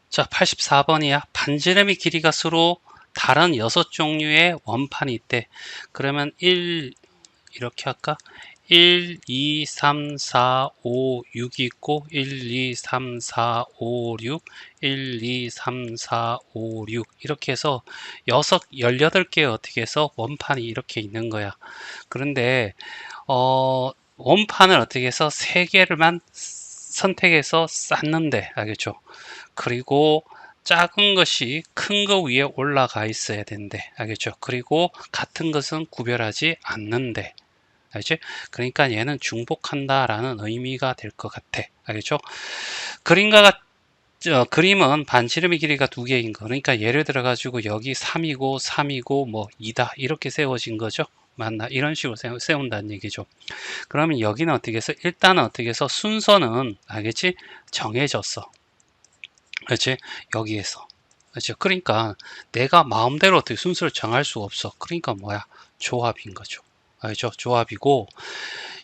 자, 84번이야. 반지름의 길이가 서로 다른 6종류의 원판이 있대. 그러면 1, 이렇게 할까? 1, 2, 3, 4, 5, 6이 있고 1, 2, 3, 4, 5, 6, 1, 2, 3, 4, 5, 6 이렇게 해서 18개의 어떻게 해서 원판이 이렇게 있는 거야. 그런데 원판을 어떻게 해서 3개를만 선택해서 쌓는데 알겠죠? 그리고 작은 것이 큰 거 위에 올라가 있어야 된대. 알겠죠? 그리고 같은 것은 구별하지 않는데. 알지? 그러니까 얘는 중복한다라는 의미가 될 것 같아. 알겠죠? 그림은 반지름의 길이가 2개인 거. 그러니까 예를 들어 가지고 여기 3이고 3이고 뭐 2다 이렇게 세워진 거죠. 맞나? 이런 식으로 세운다는 얘기죠. 그러면 여기는 어떻게 해서 일단은 어떻게 해서 순서는 알겠지? 정해졌어. 그렇지? 여기에서. 그렇죠? 그러니까 내가 마음대로 어떻게 순서를 정할 수 없어. 그러니까 뭐야? 조합인 거죠. 알죠? 조합이고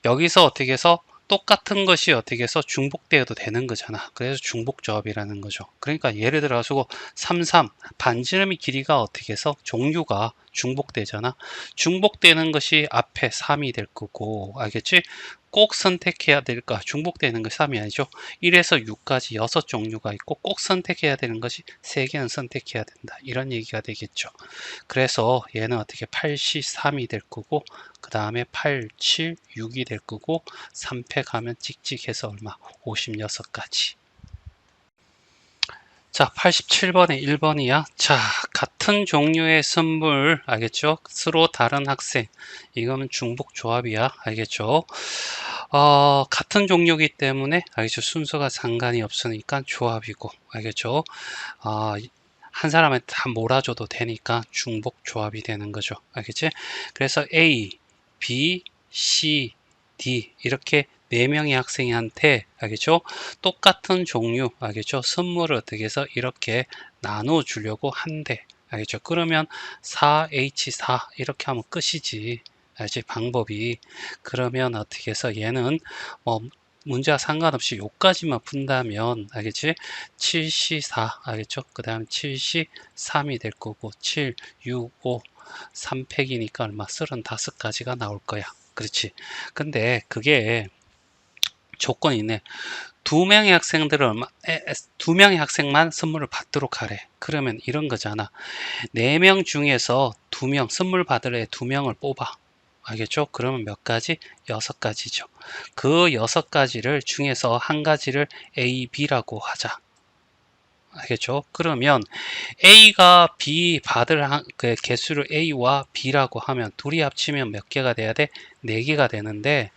여기서 어떻게 해서 똑같은 것이 어떻게 해서 중복되어도 되는 거잖아. 그래서 중복조합이라는 거죠. 그러니까 예를 들어서 33 반지름의 길이가 어떻게 해서 종류가 중복되잖아. 중복되는 것이 앞에 3이 될 거고 알겠지? 꼭 선택해야 될까? 중복되는 것이 3이 아니죠. 1에서 6까지 6종류가 있고 꼭 선택해야 되는 것이 3개는 선택해야 된다. 이런 얘기가 되겠죠. 그래서 얘는 어떻게 83이 될 거고 그 다음에 8, 7, 6이 될 거고 3패 가면 찍찍해서 얼마? 56까지. 자, 87번에 1번이야. 자, 같은 종류의 선물, 알겠죠? 서로 다른 학생. 이거는 중복 조합이야. 알겠죠? 같은 종류이기 때문에, 알겠죠? 순서가 상관이 없으니까 조합이고, 알겠죠? 어, 한 사람한테 다 몰아줘도 되니까 중복 조합이 되는 거죠. 알겠지? 그래서 A, B, C, D 이렇게 4명의 학생한테 알겠죠? 똑같은 종류 알겠죠? 선물을 어떻게 해서 이렇게 나눠 주려고 한대. 알겠죠? 그러면 4H4 이렇게 하면 끝이지. 알지? 방법이. 그러면 어떻게 해서 얘는 뭐 문제와 상관없이 요까지만 푼다면 알겠지? 7C4 알겠죠? 그 다음 7C3이 될 거고 7, 6, 5 3팩이니까 얼마? 35가지가 나올 거야. 그렇지. 근데 그게 조건이 있네. 두 명의 학생만 선물을 받도록 하래. 그러면 이런 거잖아. 4명 중에서 2명, 선물 받을 애 2명을 뽑아. 알겠죠? 그러면 몇 가지? 6가지죠. 그 6가지를 중에서 한 가지를 A, B라고 하자. 알겠죠? 그러면 A가 B 받을 그 개수를 A와 B라고 하면 둘이 합치면 몇 개가 돼야 돼? 4개가 되는데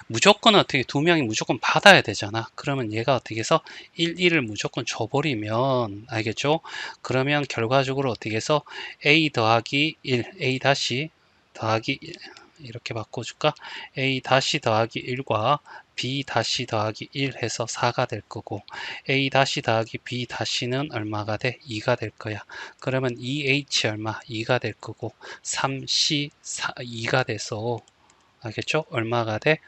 무조건 어떻게 2명이 무조건 받아야 되잖아. 그러면 얘가 어떻게 해서 1, 1을 무조건 줘버리면 알겠죠? 그러면 결과적으로 어떻게 해서 A 더하기 1, A 다시 더하기 1 이렇게 바꿔줄까? A 다시 더하기 1과 B 다시 더하기 1 해서 4가 될 거고 A 다시 더하기 B 다시는 얼마가 돼? 2가 될 거야. 그러면 2H 얼마? 2가 될 거고 3C 2가 돼서 알겠죠? 얼마가 돼?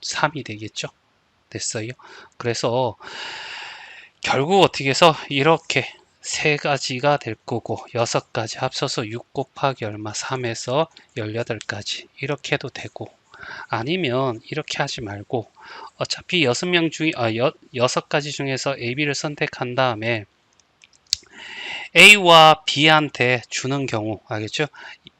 3이 되겠죠? 됐어요. 그래서 결국 어떻게 해서 이렇게 세 가지가 될 거고 6가지 합쳐서 6 곱하기 얼마 3에서 18가지 이렇게 해도 되고 아니면 이렇게 하지 말고 어차피 6명 중에 6가지 중에서 A, B를 선택한 다음에 A와 B한테 주는 경우 알겠죠?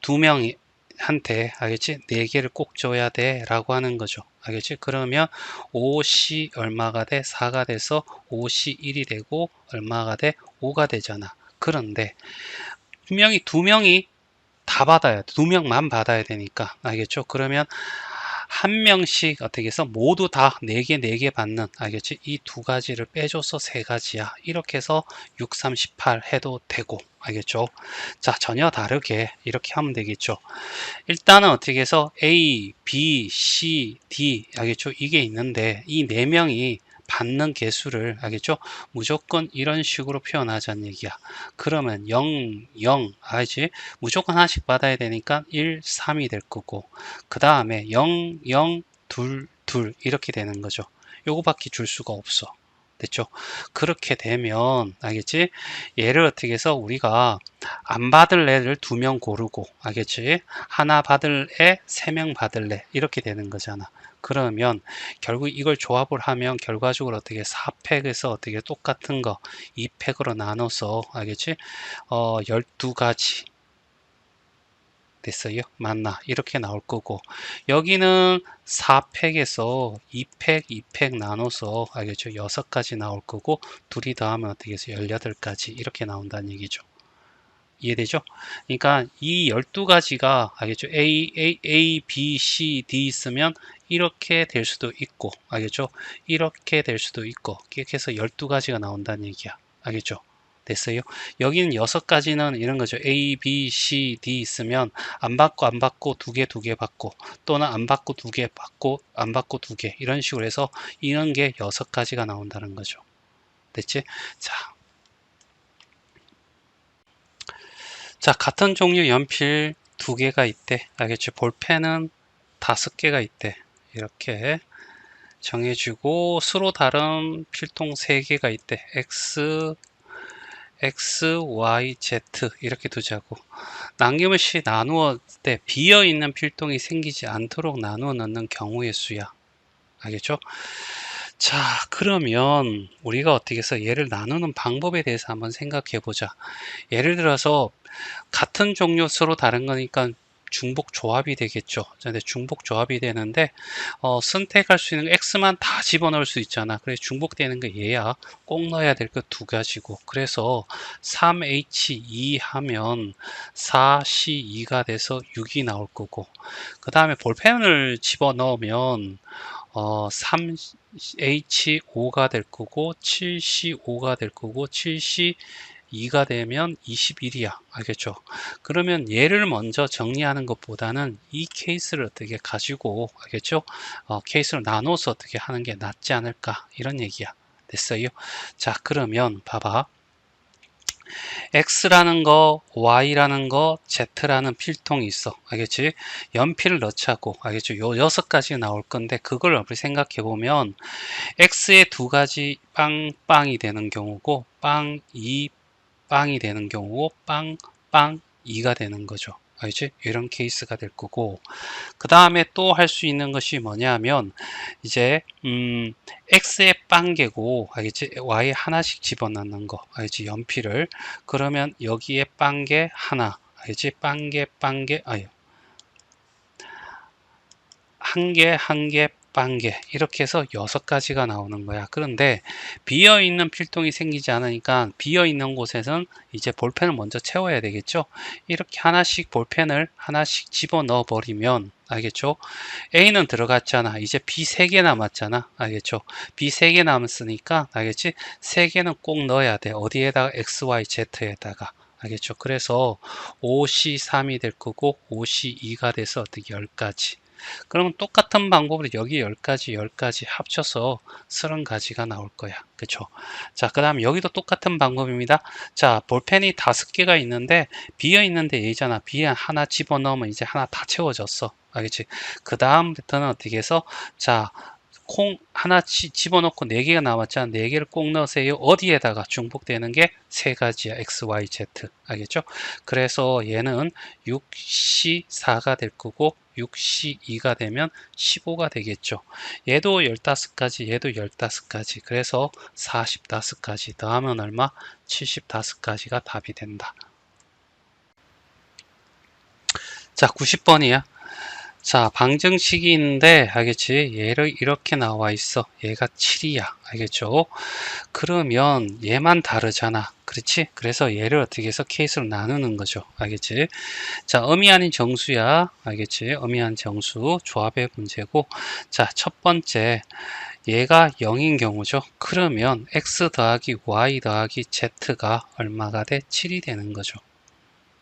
두 명이 한테 알겠지? 4개를 꼭 줘야 돼 라고 하는 거죠. 알겠지? 그러면 5C 얼마가 돼? 4가 돼서 5C 1이 되고 얼마가 돼? 5가 되잖아. 그런데 두 명이 다 받아야 돼. 2명만 받아야 되니까. 알겠죠? 그러면 한 명씩 어떻게 해서 모두 다 4개, 4개 받는, 알겠지? 이 2가지를 빼줘서 3가지야. 이렇게 해서 6, 3, 18 해도 되고, 알겠죠? 자, 전혀 다르게 이렇게 하면 되겠죠. 일단은 어떻게 해서 A, B, C, D, 알겠죠? 이게 있는데, 이 4명이 받는 개수를 알겠죠? 무조건 이런 식으로 표현하자는 얘기야. 그러면 0, 0, 알지? 무조건 하나씩 받아야 되니까 1, 3이 될 거고 그 다음에 0, 0, 2, 2 이렇게 되는 거죠. 요거밖에 줄 수가 없어. 됐죠? 그렇게 되면 알겠지? 얘를 어떻게 해서 우리가 안 받을 애를 2명 고르고 알겠지? 하나 받을 애 3명 받을 애 이렇게 되는 거잖아. 그러면 결국 이걸 조합을 하면 결과적으로 어떻게 4팩에서 어떻게 똑같은 거 2팩으로 나눠서 알겠지? 12가지 됐어요? 맞나? 이렇게 나올 거고 여기는 4팩에서 2팩, 2팩 나눠서 알겠죠? 6가지 나올 거고 둘이 더하면 어떻게 해서 18가지 이렇게 나온다는 얘기죠. 이해되죠? 그러니까 이 12가지가 알겠죠? A, B, C, D 있으면 이렇게 될 수도 있고 알겠죠? 이렇게 될 수도 있고 이렇게 해서 12가지가 나온다는 얘기야. 알겠죠? 됐어요? 여기는 6가지는 이런 거죠. A, B, C, D 있으면 안 받고 안 받고 2개 받고 또는 안 받고 2개 받고 안 받고 2개 이런 식으로 해서 이런 게 6가지가 나온다는 거죠. 됐지? 자, 같은 종류 연필 2개가 있대. 알겠지? 볼펜은 5개가 있대. 이렇게 정해주고 서로 다른 필통 3개가 있대. X, Y, Z 이렇게 두자고. 남김없이 나누어 때 비어있는 필통이 생기지 않도록 나누어 넣는 경우의 수야. 알겠죠? 자, 그러면 우리가 어떻게 해서 얘를 나누는 방법에 대해서 한번 생각해 보자. 예를 들어서 같은 종류 서로 다른 거니까 중복 조합이 되겠죠. 근데 중복 조합이 되는데 선택할 수 있는 X만 다 집어넣을 수 있잖아. 그래서 중복되는 게 얘야. 꼭 넣어야 될 거 2가지고. 그래서 3H2 하면 4C2가 돼서 6이 나올 거고. 그 다음에 볼펜을 집어넣으면 3H5가 될 거고 7C5가 될 거고 7C2가 되면 21이야. 알겠죠? 그러면 얘를 먼저 정리하는 것보다는 이 케이스를 어떻게 가지고 알겠죠? 케이스를 나눠서 어떻게 하는 게 낫지 않을까 이런 얘기야. 됐어요? 자, 그러면 봐봐. X라는 거, Y라는 거, Z라는 필통이 있어. 알겠지? 연필을 넣자고. 알겠죠? 요 6가지 나올 건데, 그걸 우리 생각해 보면, X의 2가지 빵빵이 되는 경우고, 빵 2, 빵이 되는 경우고, 빵 2가 되는 거죠. 알지? 이런 케이스가 될 거고, 그 다음에 또 할 수 있는 것이 뭐냐면 이제 x의 빵개고 알겠지? y 하나씩 집어넣는 거 알겠지? 연필을 그러면 여기에 빵개 하나 알겠지? 빵개 아유 한 개, 빵개 이렇게 해서 6가지가 나오는 거야. 그런데 비어있는 필통이 생기지 않으니까 비어있는 곳에서는 이제 볼펜을 먼저 채워야 되겠죠. 이렇게 하나씩 볼펜을 하나씩 집어넣어 버리면 알겠죠? A는 들어갔잖아. 이제 B 3개 남았잖아. 알겠죠? B 3개 남았으니까 알겠지? 3개는 꼭 넣어야 돼. 어디에다가 X, Y, Z에다가. 알겠죠? 그래서 5C3이 될 거고 5C2가 돼서 어떻게 10가지. 그러면 똑같은 방법으로 여기 10가지 합쳐서 30가지가 나올 거야. 그쵸? 자, 그 다음 여기도 똑같은 방법입니다. 자, 볼펜이 5개가 있는데 비어 있는데 얘잖아. 비에 하나 집어넣으면 이제 하나 다 채워졌어. 알겠지? 그 다음부터는 어떻게 해서 자, 콩 하나 집어넣고 4개가 남았잖아. 4개를 꼭 넣으세요. 어디에다가 중복되는 게 3가지야. X, Y, Z. 알겠죠? 그래서 얘는 6C4가 될 거고 6C2가 되면 15가 되겠죠. 얘도 15가지, 얘도 15가지. 그래서 45가지 더하면 얼마? 75가지가 답이 된다. 자, 90번이야. 자, 방정식이 있는데 알겠지? 얘를 이렇게 나와 있어. 얘가 7이야. 알겠죠? 그러면 얘만 다르잖아. 그렇지? 그래서 얘를 어떻게 해서 케이스로 나누는 거죠. 알겠지? 자, 음이 아닌 정수야. 알겠지? 음이 아닌 정수 조합의 문제고. 자, 첫 번째 얘가 0인 경우죠. 그러면 x 더하기 y 더하기 z가 얼마가 돼? 7이 되는 거죠.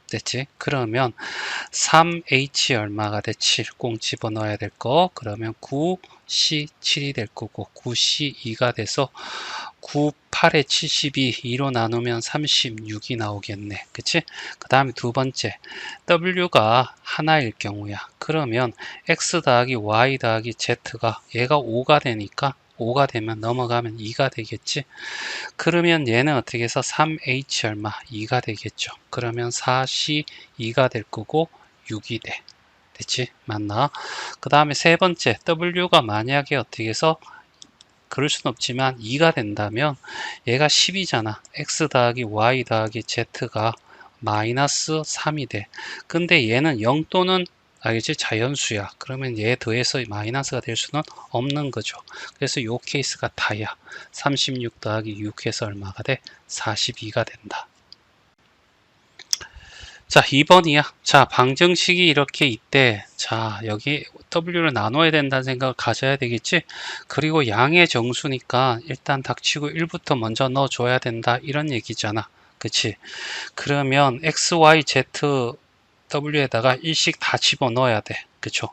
됐지? 그러면 3H 얼마가 돼? 7. 꼭 집어넣어야 될 거. 그러면 9C7이 될 거고 9C2가 돼서 9, 8에 72, 2로 나누면 36이 나오겠네. 그치? 그 다음에 두 번째 W가 하나일 경우야. 그러면 X 더하기 Y 더하기 Z가 얘가 5가 되니까 5가 되면 넘어가면 2가 되겠지. 그러면 얘는 어떻게 해서 3H 얼마? 2가 되겠죠. 그러면 4C2가 될 거고 6이 돼. 됐지? 맞나? 그 다음에 세 번째 W가 만약에 어떻게 해서 그럴 순 없지만 2가 된다면 얘가 10이잖아. X 더하기 Y 더하기 Z가 마이너스 3이 돼. 근데 얘는 0 또는 알겠지? 자연수야. 그러면 얘 더해서 마이너스가 될 수는 없는 거죠. 그래서 요 케이스가 다야. 36 더하기 6 해서 얼마가 돼? 42가 된다. 자, 2번이야. 자, 방정식이 이렇게 있대. 자, 여기 W를 나눠야 된다는 생각을 가져야 되겠지? 그리고 양의 정수니까 일단 닥치고 1부터 먼저 넣어줘야 된다. 이런 얘기잖아. 그치? 그러면 X, Y, Z, W에다가 일씩 다 집어넣어야 돼. 그쵸?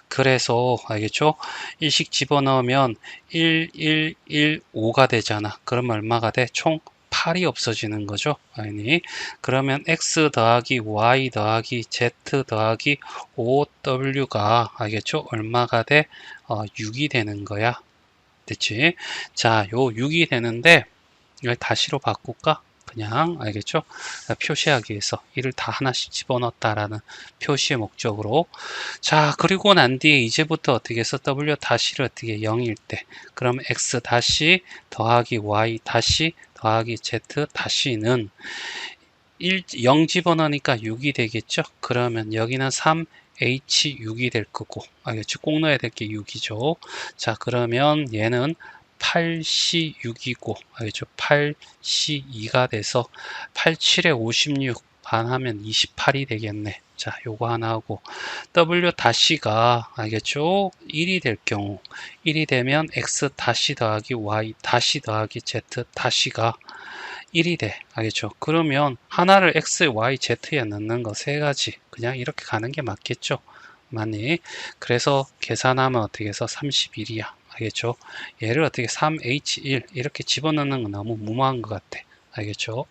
그래서, 알겠죠? 일씩 집어넣으면 1, 1, 1, 5가 되잖아. 그러면 얼마가 돼? 총 8이 없어지는 거죠. 아니, 그러면 X 더하기 Y 더하기 Z 더하기 5W가, 알겠죠? 얼마가 돼? 6이 되는 거야. 됐지? 자, 요 6이 되는데, 이걸 다시로 바꿀까? 그냥 알겠죠? 표시하기 위해서 이를 다 하나씩 집어넣었다라는 표시의 목적으로. 자, 그리고 난 뒤에 이제부터 어떻게 해서 W 다시를 어떻게 0일 때 그럼 X 다시 더하기 Y 다시 더하기 Z 다시는 0 집어넣으니까 6이 되겠죠? 그러면 여기는 3H6이 될 거고, 알겠죠? 꼭 넣어야 될 게 6이죠. 자, 그러면 얘는 8C6이고, 알겠죠? 8C2가 돼서 87에 56 반하면 28이 되겠네. 자, 요거 하나 하고, W 다시가, 알겠죠? 1이 될 경우, 1이 되면 X 다시 더하기 Y 다시 더하기 Z 다시가 1이 돼. 알겠죠? 그러면 하나를 X, Y, Z에 넣는 거 세 가지. 그냥 이렇게 가는 게 맞겠죠? 맞니? 그래서 계산하면 어떻게 해서 31이야. 알겠죠? 얘를 어떻게 3H1 이렇게 집어넣는 건 너무 무모한 것 같아. 알겠죠?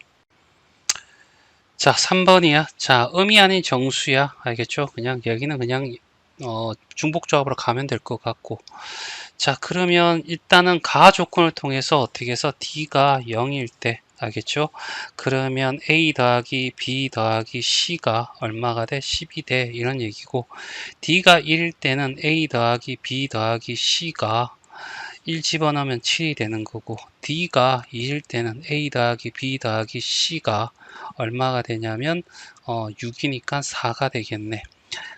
자, 3번이야. 자, 음이 아닌 정수야. 알겠죠? 그냥 여기는 그냥 중복조합으로 가면 될 것 같고. 자, 그러면 일단은 가하 조건을 통해서 어떻게 해서 D가 0일 때 알겠죠? 그러면 A 더하기 B 더하기 C가 얼마가 돼? 10이 돼. 이런 얘기고 D가 1일 때는 A 더하기 B 더하기 C가 1 집어넣으면 7이 되는 거고 D가 2일 때는 A 더하기 B 더하기 C가 얼마가 되냐면 6이니까 4가 되겠네.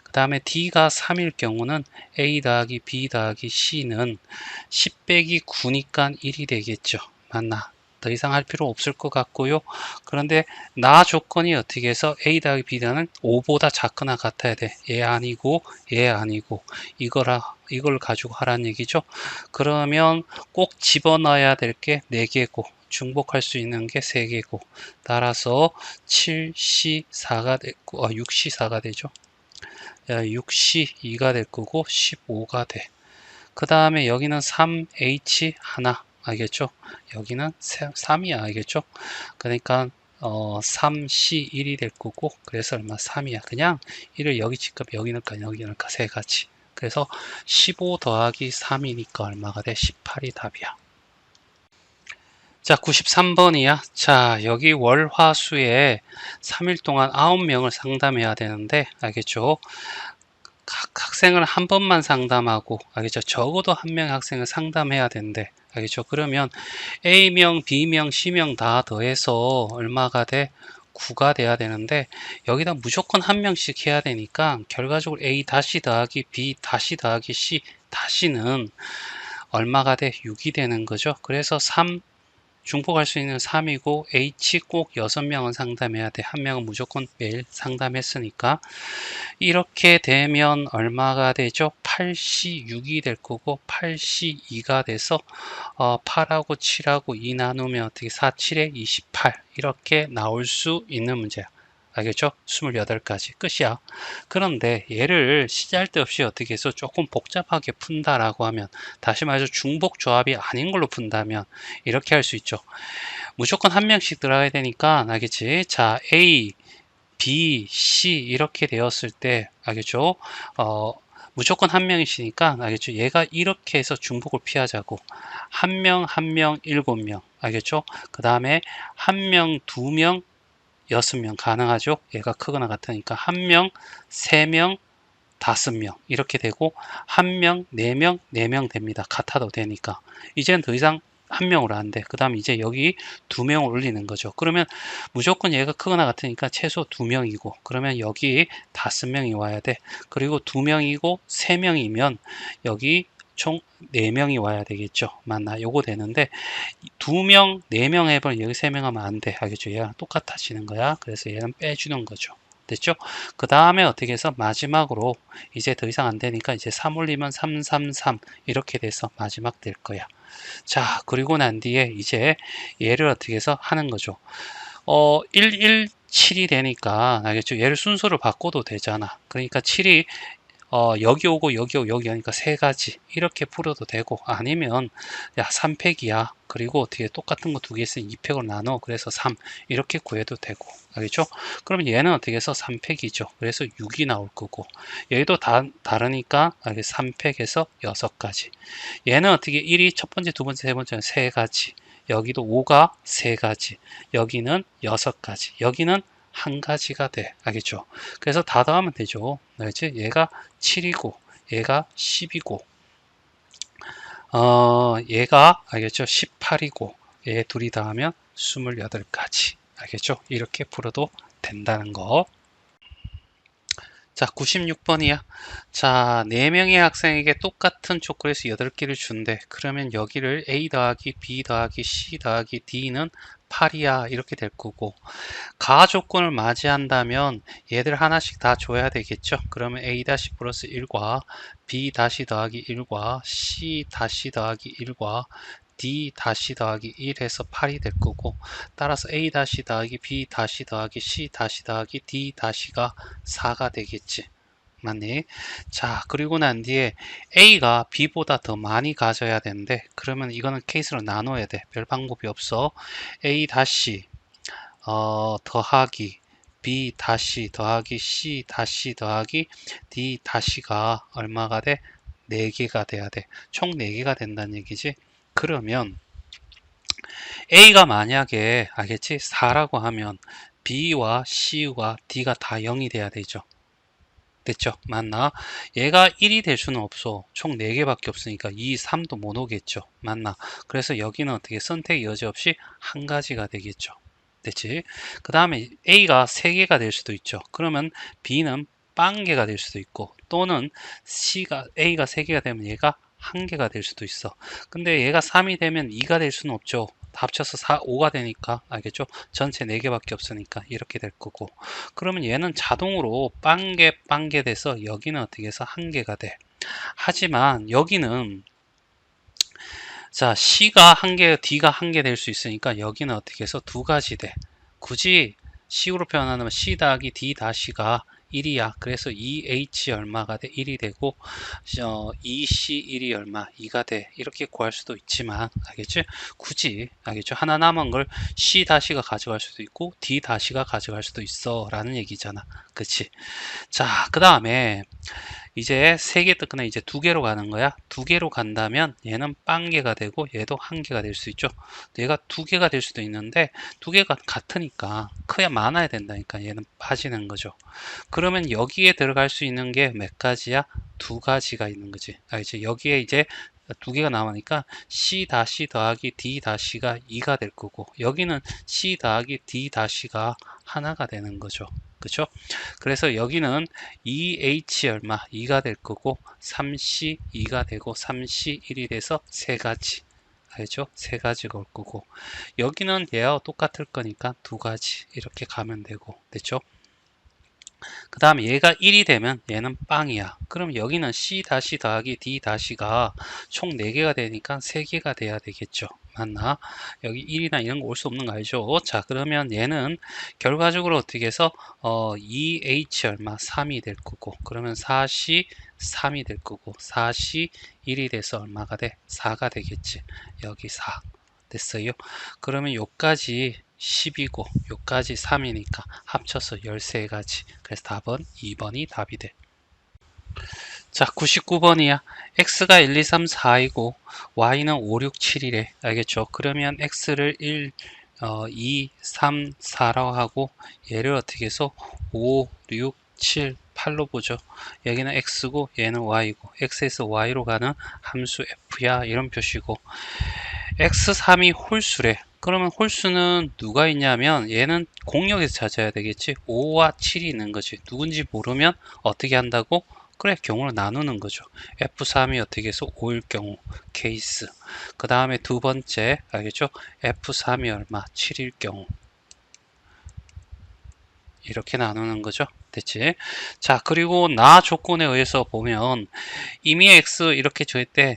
그 다음에 D가 3일 경우는 A 더하기 B 더하기 C는 10 빼기 9니까 1이 되겠죠. 맞나? 더 이상 할 필요 없을 것 같고요. 그런데 나 조건이 어떻게 해서 A 더하기 B는 5보다 작거나 같아야 돼. 얘 아니고 얘 아니고 이걸 가지고 하라는 얘기죠. 그러면 꼭 집어넣어야 될 게 4개고 중복할 수 있는 게 3개고 따라서 7C4가 되고 6C4가 되죠. 6C2가 될 거고 15가 돼. 그 다음에 여기는 3H 하나 알겠죠? 여기는 3이야 알겠죠? 그러니까 3C1이 될 거고 그래서 얼마 3이야. 그냥 1을 여기 직접 여기 넣을까 여기 넣을까 세 가지. 그래서 15 더하기 3이니까 얼마가 돼? 18이 답이야. 자, 93번이야. 자, 여기 월화수에 3일 동안 9명을 상담해야 되는데, 알겠죠? 각 학생을 한 번만 상담하고, 알겠죠? 적어도 한 명의 학생을 상담해야 된대. 알겠죠? 그러면 A명, B명, C명 다 더해서 얼마가 돼? 9가 돼야 되는데, 여기다 무조건 한 명씩 해야 되니까, 결과적으로 A 다시 더하기 B 다시 더하기 C 다시는 얼마가 돼? 6이 되는 거죠. 그래서 3 중복할 수 있는 3이고 H 꼭 6명은 상담해야 돼. 한 명은 무조건 매일 상담했으니까. 이렇게 되면 얼마가 되죠? 8C6이 될 거고 8C2가 돼서 8하고 7하고 2 나누면 어떻게 4, 7에 28 이렇게 나올 수 있는 문제야. 알겠죠? 28가지 끝이야. 그런데 얘를 시잘데없이 어떻게 해서 조금 복잡하게 푼다라고 하면 다시 말해서 중복 조합이 아닌 걸로 푼다면 이렇게 할 수 있죠. 무조건 한 명씩 들어가야 되니까 알겠지? 자, A, B, C 이렇게 되었을 때 알겠죠? 무조건 한 명이시니까 알겠죠? 얘가 이렇게 해서 중복을 피하자고 한 명, 한 명, 7명 알겠죠? 그 다음에 한 명, 2명, 6명 가능하죠? 얘가 크거나 같으니까 한 명, 3명, 5명 이렇게 되고 한 명, 4명, 4명 됩니다. 같아도 되니까 이제는 더 이상 한 명으로 안 돼. 그 다음 이제 여기 2명을 올리는 거죠. 그러면 무조건 얘가 크거나 같으니까 최소 2명이고 그러면 여기 5명이 와야 돼. 그리고 2명이고 3명이면 여기 총 4명이 와야 되겠죠. 맞나? 요거 되는데 2명, 4명 해버리면 여기 3명 하면 안 돼. 알겠죠? 얘랑 똑같아지는 거야. 그래서 얘는 빼주는 거죠. 됐죠? 그 다음에 어떻게 해서 마지막으로 이제 더 이상 안 되니까 이제 3 올리면 3, 3, 3 이렇게 돼서 마지막 될 거야. 자, 그리고 난 뒤에 이제 얘를 어떻게 해서 하는 거죠. 1, 1, 7이 되니까 알겠죠? 얘를 순서를 바꿔도 되잖아. 그러니까 7이 여기 오고 여기 오고 여기 오니까 세 가지 이렇게 풀어도 되고 아니면 야 3팩이야 그리고 어떻게 똑같은 거 두 개 있으니 2팩으로 나눠 그래서 3 이렇게 구해도 되고 알겠죠? 그럼 얘는 어떻게 해서 3팩이죠. 그래서 6이 나올 거고 얘도 다르니까 3팩에서 6가지 얘는 어떻게 1이 첫 번째 두 번째 세 번째는 세 가지 여기도 5가 세 가지 여기는 6가지 여기는 한 가지가 돼. 알겠죠? 그래서 다 더하면 되죠. 알겠지? 얘가 7이고, 얘가 10이고, 얘가, 알겠죠? 18이고, 얘 둘이 더하면 28가지. 알겠죠? 이렇게 풀어도 된다는 거. 자, 96번이야. 자, 4명의 학생에게 똑같은 초콜릿을 8개를 준대. 그러면 여기를 A 더하기 B 더하기 C 더하기 D는 8이야. 이렇게 될 거고. 가 조건을 맞이한다면 얘들 하나씩 다 줘야 되겠죠. 그러면 A 다시 플러스 1과 B 다시 더하기 1과 C 다시 더하기 1과 D 다시 더하기 1 해서 8이 될 거고 따라서 A 다시 더하기 B 다시 더하기 C 다시 더하기 D 다시가 4가 되겠지. 맞니? 자, 그리고 난 뒤에 A가 B보다 더 많이 가져야 되는데 그러면 이거는 케이스로 나눠야 돼. 별 방법이 없어. A 다시 더하기 B 다시 더하기 C 다시 더하기 D 다시가 얼마가 돼? 4개가 돼야 돼. 총 4개가 된다는 얘기지. 그러면 A가 만약에 알겠지? 4라고 하면 B와 C와 D가 다 0이 돼야 되죠. 됐죠? 맞나? 얘가 1이 될 수는 없어. 총 4개밖에 없으니까 2, 3도 못 오겠죠. 맞나? 그래서 여기는 어떻게 선택 여지 없이 한 가지가 되겠죠. 됐지? 그 다음에 A가 3개가 될 수도 있죠. 그러면 B는 빵개가 될 수도 있고 또는 A가 3개가 되면 얘가 1개가 될 수도 있어. 근데 얘가 3이 되면 2가 될 수는 없죠. 합쳐서 5가 되니까 알겠죠? 전체 4개밖에 없으니까 이렇게 될 거고 그러면 얘는 자동으로 빵개 돼서 여기는 어떻게 해서 1개가 돼. 하지만 여기는 자 C가 1개, D가 1개 될 수 있으니까 여기는 어떻게 해서 2가지 돼. 굳이 C로 표현하면 C 더하기 D 다시가 1이야. 그래서 2H 얼마가 돼? 1이 되고 2C1이 얼마? 2가 돼. 이렇게 구할 수도 있지만 알겠지? 굳이 알겠죠? 하나 남은 걸 C 다시가 가져갈 수도 있고 D 다시가 가져갈 수도 있어 라는 얘기잖아. 그치? 자, 그 다음에 이제 3개 뜯거나 이제 2개로 가는 거야. 2개로 간다면 얘는 빵개가 되고 얘도 1개가 될 수 있죠. 얘가 2개가 될 수도 있는데 2개가 같으니까 크야 많아야 된다니까 얘는 빠지는 거죠. 그러면 여기에 들어갈 수 있는 게 몇 가지야? 2가지가 있는 거지. 알겠지? 여기에 이제 2개가 나오니까 C 다시 더하기 D 다시가 2가 될 거고 여기는 C 더하기 D 다시가 하나가 되는 거죠. 그렇죠? 그래서 여기는 2H 얼마? 2가 될 거고 3C 2가 되고 3C 1이 돼서 3가지. 알죠? 3가지가 올 거고 여기는 얘와 똑같을 거니까 2가지 이렇게 가면 되고 됐죠? 그 다음에 얘가 1이 되면 얘는 빵이야. 그럼 여기는 C 다시 더하기 D 다시가 총 4개가 되니까 3개가 돼야 되겠죠. 맞나? 여기 1이나 이런 거 올 수 없는 거 알죠? 자, 그러면 얘는 결과적으로 어떻게 해서 2H 얼마? 3이 될 거고 그러면 4C 3이 될 거고 4C 1이 돼서 얼마가 돼? 4가 되겠지. 여기 4 됐어요. 그러면 요까지 10이고 요까지 3이니까 합쳐서 13가지. 그래서 답은 2번이 답이 돼. 자, 99번이야. x가 1, 2, 3, 4이고 y는 5, 6, 7이래. 알겠죠? 그러면 x를 1, 2, 3, 4라고 하고 얘를 어떻게 해서 5, 6, 7, 8로 보죠. 여기는 x고 얘는 y고 x에서 y로 가는 함수 f야. 이런 표시고 x3이 홀수래. 그러면 홀수는 누가 있냐면 얘는 공역에서 찾아야 되겠지. 5와 7이 있는 거지. 누군지 모르면 어떻게 한다고? 그래, 경우를 나누는 거죠. F3이 어떻게 해서 5일 경우 케이스. 그 다음에 두 번째 알겠죠? F3이 얼마? 7일 경우. 이렇게 나누는 거죠. 됐지? 자, 그리고 나 조건에 의해서 보면 이미 X 이렇게 줄 때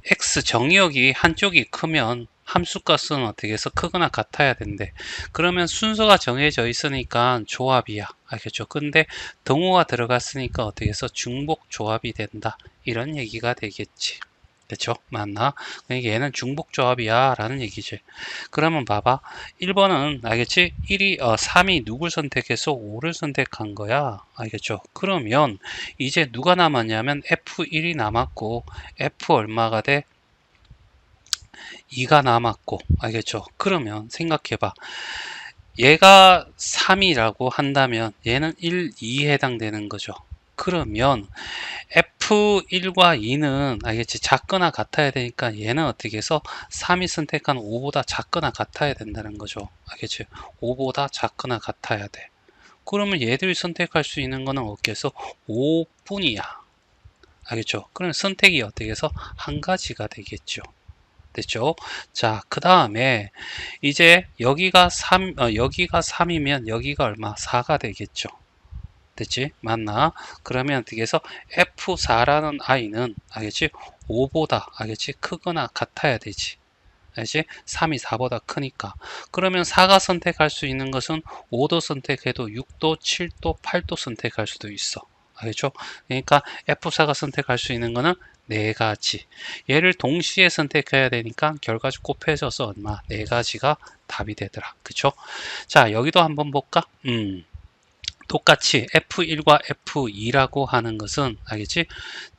X 정의역이 한쪽이 크면 함수값은 어떻게 해서 크거나 같아야 된대. 그러면 순서가 정해져 있으니까 조합이야. 알겠죠? 근데 등호가 들어갔으니까 어떻게 해서 중복 조합이 된다. 이런 얘기가 되겠지. 그쵸? 맞나? 그러니까 얘는 중복 조합이야 라는 얘기지. 그러면 봐봐. 1번은 알겠지? 3이 누굴 선택해서 5를 선택한 거야. 알겠죠? 그러면 이제 누가 남았냐면 F1이 남았고 F 얼마가 돼? 2가 남았고 알겠죠? 그러면 생각해봐. 얘가 3이라고 한다면 얘는 1, 2에 해당되는 거죠. 그러면 F1과 2는 알겠지? 작거나 같아야 되니까 얘는 어떻게 해서 3이 선택한 5보다 작거나 같아야 된다는 거죠. 알겠지? 5보다 작거나 같아야 돼. 그러면 얘들이 선택할 수 있는 거는 어떻게 해서 5뿐이야. 알겠죠? 그럼 선택이 어떻게 해서 한 가지가 되겠죠. 됐죠? 자, 그 다음에 이제 여기가 3이면 여기가 얼마? 4가 되겠죠. 됐지? 맞나? 그러면 어떻게 해서 F4라는 아이는 알겠지? 5보다 알겠지? 크거나 같아야 되지. 알지? 3이 4보다 크니까. 그러면 4가 선택할 수 있는 것은 5도 선택해도 6도, 7도, 8도 선택할 수도 있어. 알겠죠? 그러니까 F4가 선택할 수 있는 거는 네 가지. 얘를 동시에 선택해야 되니까 결과주 곱해져서 얼마? 네 가지가 답이 되더라. 그쵸? 자, 여기도 한번 볼까? 똑같이 F1과 F2라고 하는 것은 알겠지?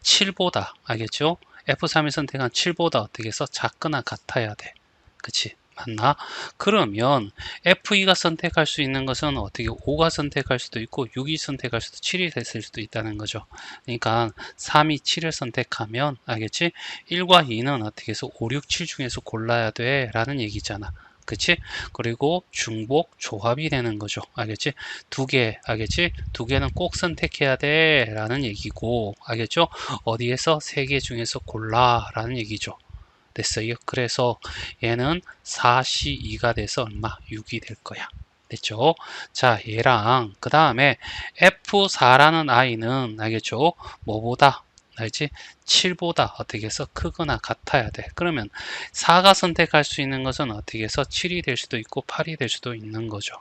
7보다 알겠죠? F3이 선택한 7보다 어떻게 해서 작거나 같아야 돼. 그치? 맞나? 그러면 F2가 선택할 수 있는 것은 어떻게 5가 선택할 수도 있고 6이 선택할 수도 7이 됐을 수도 있다는 거죠. 그러니까 3이 7을 선택하면 알겠지? 1과 2는 어떻게 해서 5, 6, 7 중에서 골라야 돼 라는 얘기잖아. 그치? 그리고 중복 조합이 되는 거죠. 알겠지? 두 개, 알겠지? 두 개는 꼭 선택해야 돼 라는 얘기고, 알겠죠? 어디에서 세 개 중에서 골라 라는 얘기죠. 됐어요. 그래서 얘는 4C2가 돼서 얼마? 6이 될 거야. 됐죠? 자, 얘랑 그 다음에 F4라는 아이는 알겠죠? 뭐보다? 알지? 7보다 어떻게 해서 크거나 같아야 돼. 그러면 4가 선택할 수 있는 것은 어떻게 해서 7이 될 수도 있고 8이 될 수도 있는 거죠.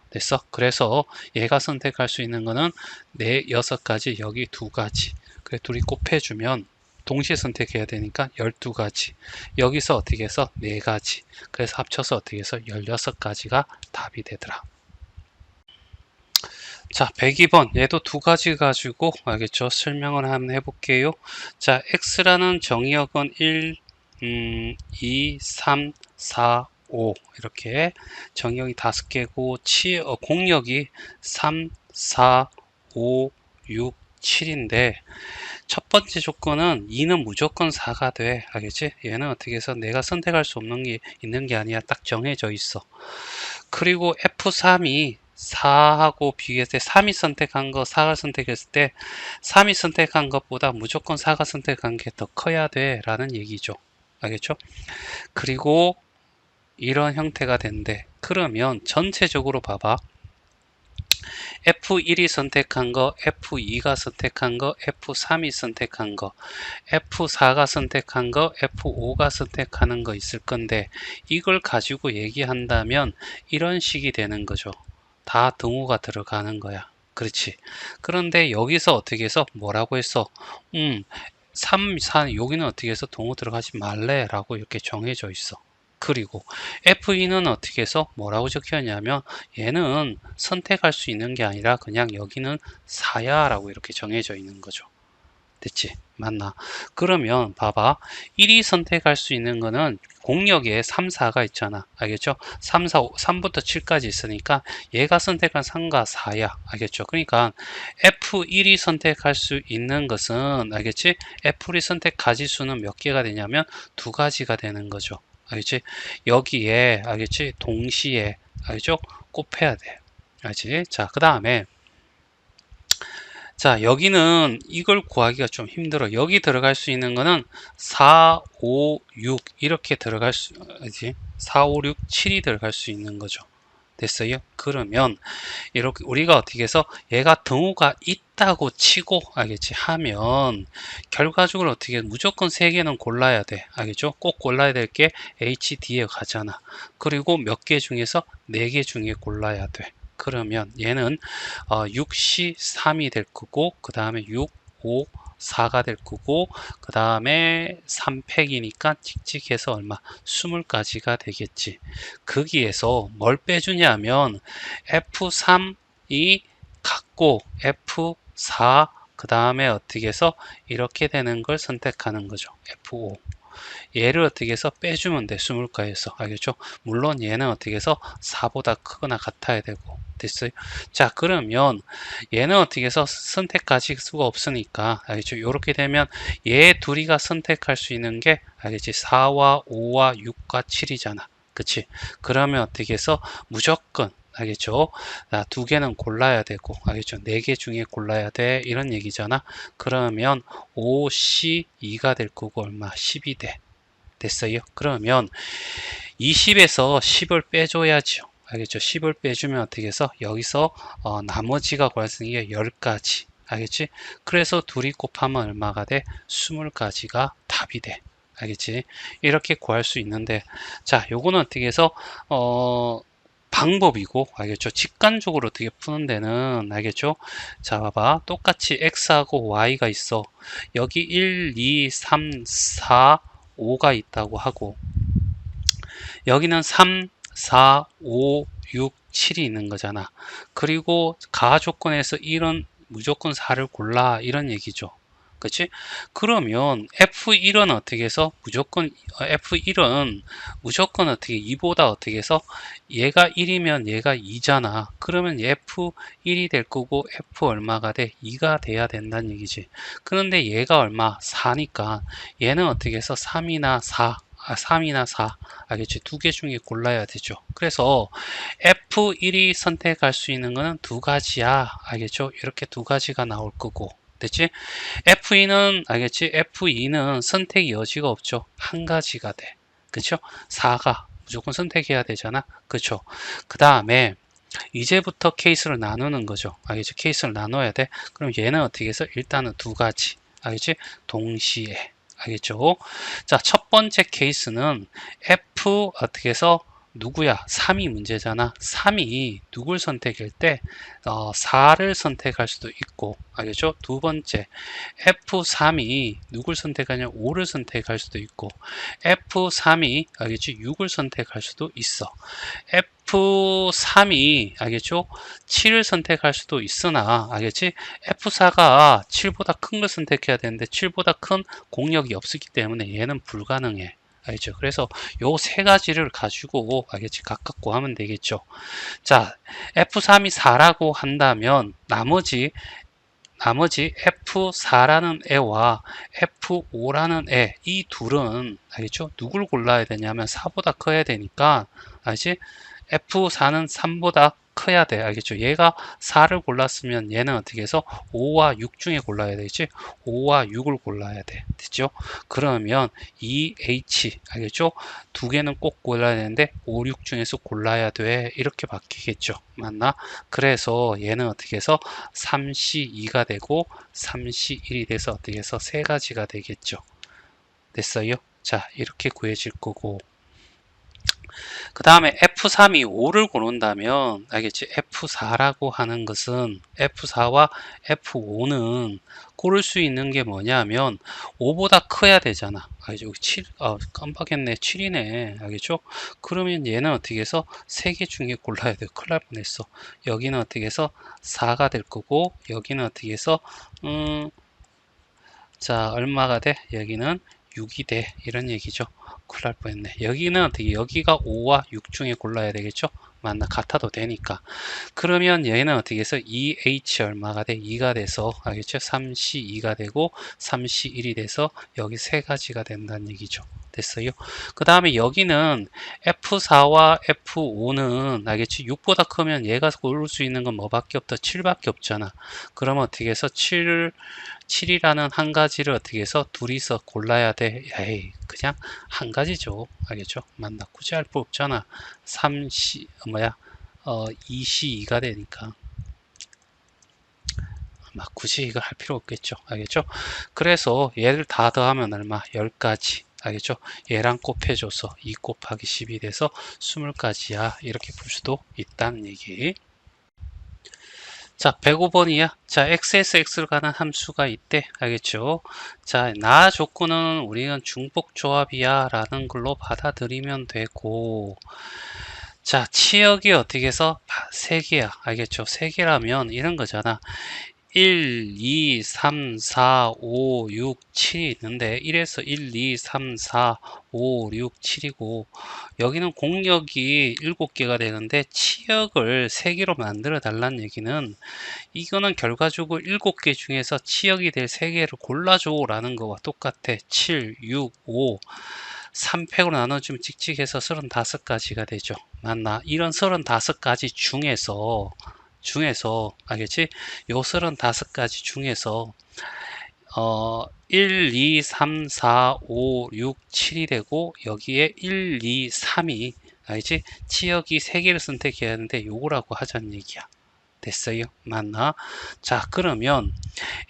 됐어? 그래서 얘가 선택할 수 있는 거는 6가지, 여기 2가지. 그래, 둘이 곱해주면 동시에 선택해야 되니까 12가지. 여기서 어떻게 해서 4가지. 그래서 합쳐서 어떻게 해서 16가지가 답이 되더라. 자, 102번. 얘도 2가지 가지고 알겠죠? 설명을 한번 해볼게요. 자, x라는 정의역은 1, 2, 3, 4, 5 이렇게 정의역이 5개고 공역이 3, 4, 5, 6, 7인데 첫 번째 조건은 2는 무조건 4가 돼. 알겠지? 얘는 어떻게 해서 내가 선택할 수 없는 게 있는 게 아니야. 딱 정해져 있어. 그리고 F3이 4하고 비교했을 때 3이 선택한 거 4가 선택했을 때 3이 선택한 것보다 무조건 4가 선택한 게 더 커야 돼 라는 얘기죠. 알겠죠? 그리고 이런 형태가 된대. 그러면 전체적으로 봐봐. F1이 선택한 거, F2가 선택한 거, F3이 선택한 거, F4가 선택한 거, F5가 선택하는 거 있을 건데 이걸 가지고 얘기한다면 이런 식이 되는 거죠. 다 등호가 들어가는 거야. 그렇지. 그런데 여기서 어떻게 해서 뭐라고 했어? 3, 4, 여기는 어떻게 해서 동호 들어가지 말래 라고 이렇게 정해져 있어. 그리고 F2는 어떻게 해서 뭐라고 적혀있냐면 얘는 선택할 수 있는 게 아니라 그냥 여기는 4야 라고 이렇게 정해져 있는 거죠. 됐지? 맞나? 그러면 봐봐. 1이 선택할 수 있는 거는 공역에 3, 4가 있잖아. 알겠죠? 3, 4, 3부터 7까지 있으니까 얘가 선택한 3과 4야. 알겠죠? 그러니까 F1이 선택할 수 있는 것은 알겠지? F1이 선택 가지수는 몇 개가 되냐면 2가지가 되는 거죠. 알겠지? 여기에 알겠지? 동시에 알겠죠? 곱해야 돼. 알지? 자, 그 다음에 자, 여기는 이걸 구하기가 좀 힘들어. 여기 들어갈 수 있는 거는 4, 5, 6 이렇게 들어갈 수, 지 4, 5, 6, 7이 들어갈 수 있는 거죠. 됐어요? 그러면 이렇게 우리가 어떻게 해서 얘가 등호가 있다고 치고 알겠지? 하면 결과적으로 어떻게 해? 무조건 3개는 골라야 돼. 알겠죠? 꼭 골라야 될 게 HD에 가잖아. 그리고 몇 개 중에서 4개 중에 골라야 돼. 그러면 얘는 6C 3이 될 거고 그 다음에 6, 5, 4가 될 거고 그 다음에 3팩이니까 칙칙해서 얼마? 20가지가 되겠지. 거기에서 뭘 빼주냐면 F3이 같고 F4 그 다음에 어떻게 해서 이렇게 되는 걸 선택하는 거죠. F5 얘를 어떻게 해서 빼주면 돼. 20가에서 알겠죠? 물론 얘는 어떻게 해서 4보다 크거나 같아야 되고 됐어요? 자, 그러면 얘는 어떻게 해서 선택하실 수가 없으니까 알겠죠? 이렇게 되면 얘 둘이가 선택할 수 있는 게 알겠지? 4와 5와 6과 7이잖아. 그치? 그러면 어떻게 해서 무조건 알겠죠? 2개는 골라야 되고 알겠죠? 4개 중에 골라야 돼 이런 얘기잖아. 그러면 5C2가 될 거고 얼마? 10이 돼. 됐어요? 그러면 20에서 10을 빼줘야죠. 알겠죠? 10을 빼주면 어떻게 해서 여기서 나머지가 구할 수 있는 게 10가지. 알겠지? 그래서 둘이 곱하면 얼마가 돼? 20가지가 답이 돼. 알겠지? 이렇게 구할 수 있는데 자, 요거는 어떻게 해서 방법이고 알겠죠? 직관적으로 어떻게 푸는 데는 알겠죠? 자, 봐봐. 똑같이 x하고 y가 있어. 여기 1, 2, 3, 4, 5가 있다고 하고 여기는 3, 4, 5, 6, 7이 있는 거잖아. 그리고 가하 조건에서 1은 무조건 4를 골라 이런 얘기죠. 그치? 그러면 F1은 어떻게 해서 무조건 F1은 무조건 어떻게 2보다 어떻게 해서 얘가 1이면 얘가 2잖아. 그러면 F1이 될 거고 F 얼마가 돼? 2가 돼야 된다는 얘기지. 그런데 얘가 얼마? 4니까 얘는 어떻게 해서 3이나 4 3이나 4 알겠지? 2개 중에 골라야 되죠. 그래서 F1이 선택할 수 있는 거는 2가지야. 알겠죠? 이렇게 2가지가 나올 거고 됐지? F2는 알겠지? F2는 선택 여지가 없죠. 1가지가 돼. 그쵸? 4가 무조건 선택해야 되잖아. 그쵸? 그 다음에 이제부터 케이스를 나누는 거죠. 알겠지? 케이스를 나눠야 돼. 그럼 얘는 어떻게 해서 일단은 2가지. 알겠지? 동시에. 알겠죠? 자, 첫 번째 케이스는 F 어떻게 해서 누구야? 3이 문제잖아. 3이 누굴 선택할 때 4를 선택할 수도 있고 알겠죠? 두 번째 F3이 누굴 선택하냐? 5를 선택할 수도 있고 F3이 알겠지? 6을 선택할 수도 있어. F3이 알겠죠? 7을 선택할 수도 있으나 알겠지? F4가 7보다 큰 걸 선택해야 되는데 7보다 큰 공력이 없기 때문에 얘는 불가능해. 알겠죠? 그래서 요 세 가지를 가지고 알겠지? 각각 구하면 되겠죠. 자, F3이 4라고 한다면 나머지 F4라는 애와 F5라는 애, 이 둘은 알겠죠? 누굴 골라야 되냐면 4보다 커야 되니까 알지? F4는 3보다 커야 돼. 알겠죠? 얘가 4를 골랐으면 얘는 어떻게 해서 5와 6 중에 골라야 되지? 5와 6을 골라야 돼. 됐죠? 그러면 EH, 알겠죠? 2개는 꼭 골라야 되는데 5, 6 중에서 골라야 돼. 이렇게 바뀌겠죠. 맞나? 그래서 얘는 어떻게 해서 3C2가 되고 3C1이 돼서 어떻게 해서 3가지가 되겠죠. 됐어요? 자, 이렇게 구해질 거고 그 다음에 F3이 5를 고른다면 알겠지? F4라고 하는 것은 F4와 F5는 고를 수 있는 게 뭐냐면 5보다 커야 되잖아. 알겠죠? 7, 깜빡했네. 7이네. 알겠죠? 그러면 얘는 어떻게 해서 3개 중에 골라야 돼. 큰일 날 뻔했어. 여기는 어떻게 해서 4가 될 거고, 여기는 어떻게 해서, 자, 얼마가 돼? 여기는 6이 돼. 이런 얘기죠. 큰일 날 뻔했네. 여기는 어떻게, 여기가 5와 6 중에 골라야 되겠죠? 맞나? 같아도 되니까. 그러면 얘는 어떻게 해서 2H 얼마가 돼? 2가 돼서, 알겠죠? 3C 2가 되고, 3C 1이 돼서, 여기 세 가지가 된다는 얘기죠. 됐어요? 그 다음에 여기는 F4와 F5는, 알겠지? 6보다 크면 얘가 고를 수 있는 건 뭐밖에 없다? 7밖에 없잖아. 그러면 어떻게 해서 7이라는 한 가지를 어떻게 해서 둘이서 골라야 돼? 에이, 그냥 한 가지죠. 알겠죠? 맞나? 굳이 할 필요 없잖아. 3C, 2C2가 되니까. 막 굳이 이걸 할 필요 없겠죠. 알겠죠? 그래서 얘를 다 더하면 얼마? 10가지. 알겠죠? 얘랑 곱해줘서 2 곱하기 10이 돼서 20가지야. 이렇게 볼 수도 있다는 얘기. 자, 105번이야. 자, x에서 x로 가는 함수가 있대. 알겠죠? 자, 나 조건은 우리는 중복조합이야 라는 걸로 받아들이면 되고, 자, 치역이 어떻게 해서 3개야. 알겠죠? 3개라면 이런 거잖아. 1, 2, 3, 4, 5, 6, 7이 있는데 1에서 1, 2, 3, 4, 5, 6, 7이고 여기는 공역이 7개가 되는데 치역을 3개로 만들어 달라는 얘기는 이거는 결과적으로 7개 중에서 치역이 될 3개를 골라줘 라는 거와 똑같아. 7, 6, 5 3팩으로 나눠주면 찍찍해서 35가지가 되죠. 맞나? 이런 35가지 중에서 알겠지? 요 35가지 중에서 1, 2, 3, 4, 5, 6, 7이 되고 여기에 1, 2, 3이 알지? 치역이 3개를 선택해야 하는데 요거라고 하자는 얘기야. 됐어요? 맞나? 자, 그러면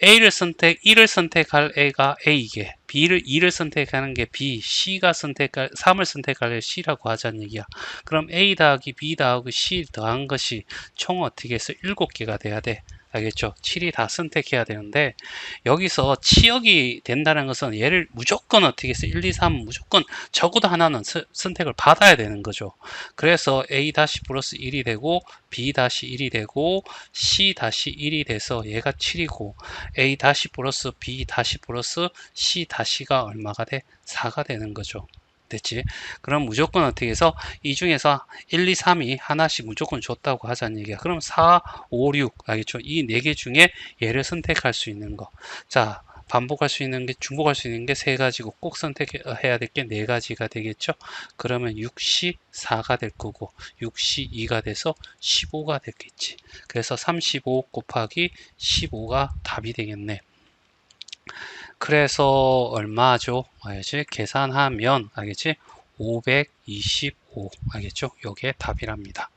A를 1을 선택할 A가 A게, B를 2를 선택하는 게 B, C가 3을 선택할 C라고 하자는 얘기야. 그럼 A 더하기 B 더하기 C 더한 것이 총 어떻게 해서 7개가 돼야 돼. 알겠죠? 7이 다 선택해야 되는데 여기서 치역이 된다는 것은 얘를 무조건 어떻게 해서 1, 2, 3 무조건 적어도 하나는 선택을 받아야 되는 거죠. 그래서 A 다시 플러스 1이 되고 B 다시 1이 되고 C 다시 1이 돼서 얘가 7이고 A 다시 플러스 B 다시 플러스 C 다시가 얼마가 돼? 4가 되는 거죠. 됐지? 그럼 무조건 어떻게 해서 이 중에서 1, 2, 3이 하나씩 무조건 줬다고 하자는 얘기야. 그럼 4, 5, 6 알겠죠? 이 4개 중에 얘를 선택할 수 있는 거. 자, 반복할 수 있는 게 중복할 수 있는 게 3가지고 꼭 선택해야 될 게 4가지가 되겠죠. 그러면 6시 4가 될 거고 6시 2가 돼서 15가 됐겠지. 그래서 35 곱하기 15가 답이 되겠네. 그래서 얼마죠? 알겠지? 계산하면 알겠지? 525 알겠죠? 요게 답이랍니다.